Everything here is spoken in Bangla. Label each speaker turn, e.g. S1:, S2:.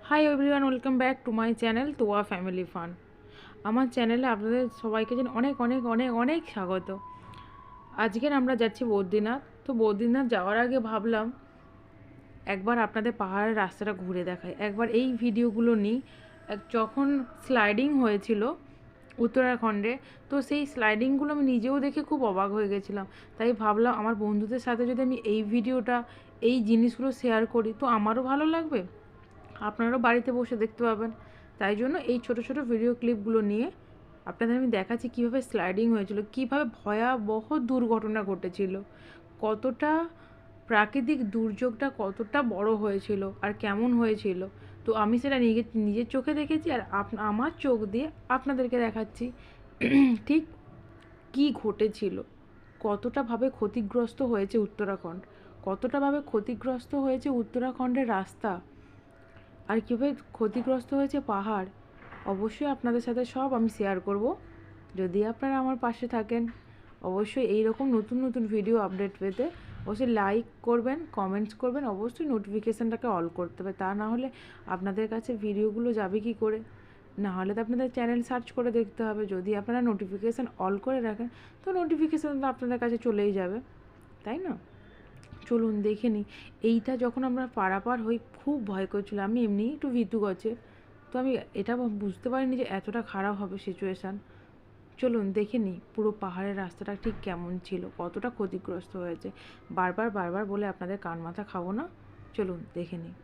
S1: Hi everyone, welcome back to my channel Toya family fun. আমার চ্যানেলে আপনাদের সবাইকে যেন অনেক অনেক অনেক অনেক স্বাগত। আজকের আমরা যাচ্ছি বদ্রীনাথ। তো বদ্রীনাথ যাওয়ার আগে ভাবলাম একবার আপনাদের পাহাড়ের রাস্তাটা ঘুরে দেখাই। একবার এই ভিডিওগুলো নিই যখন স্লাইডিং হয়েছিল উত্তরাখণ্ডে, তো সেই স্লাইডিংগুলো আমি নিজেও দেখে খুব অবাক হয়ে গেছিলাম। তাই ভাবলাম আমার বন্ধুদের সাথে যদি আমি এই ভিডিওটা, এই জিনিসগুলো শেয়ার করি তো আমারও ভালো লাগবে, আপনারাও বাড়িতে বসে দেখতে পাবেন। তাই জন্য এই ছোট ছোট ভিডিও ক্লিপগুলো নিয়ে আপনাদের আমি দেখাচ্ছি কীভাবে স্লাইডিং হয়েছিল, কীভাবে ভয়াবহ দুর্ঘটনা ঘটেছিল, কতটা প্রাকৃতিক দুর্যোগটা কতটা বড় হয়েছিল আর কেমন হয়েছিল। তো আমি সেটা নিজের চোখে দেখেছি আর আমার চোখ দিয়ে আপনাদেরকে দেখাচ্ছি ঠিক কী ঘটেছিল, কতটাভাবে ক্ষতিগ্রস্ত হয়েছে উত্তরাখণ্ড, কতটাভাবে ক্ষতিগ্রস্ত হয়েছে উত্তরাখণ্ডের রাস্তা, আর কীভাবে ক্ষতিগ্রস্ত হয়েছে পাহাড়। অবশ্যই আপনাদের সাথে সব আমি শেয়ার করব। যদি আপনারা আমার পাশে থাকেন, অবশ্যই এই রকম নতুন নতুন ভিডিও আপডেট পেতে অবশ্যই লাইক করবেন, কমেন্টস করবেন, অবশ্যই নোটিফিকেশানটাকে অল করতে হবে। তা না হলে আপনাদের কাছে ভিডিওগুলো যাবে কি করে? না হলে তো আপনাদের চ্যানেল সার্চ করে দেখতে হবে। যদি আপনারা নোটিফিকেশান অল করে রাখেন তো নোটিফিকেশান তো আপনাদের কাছে চলেই যাবে, তাই না? চলুন দেখে নিই। এইটা যখন আমরা পারাপার হই খুব ভয় করছিল, আমি এমনিই একটু ভীতু গছে, তো আমি এটা বুঝতে পারিনি যে এতটা খারাপ হবে সিচুয়েশান। চলুন দেখে নিই পুরো পাহাড়ের রাস্তাটা ঠিক কেমন ছিল, কতটা ক্ষতিগ্রস্ত হয়েছে। বারবার বারবার বলে আপনাদের কান মাথা খাবো না, চলুন দেখে নিই।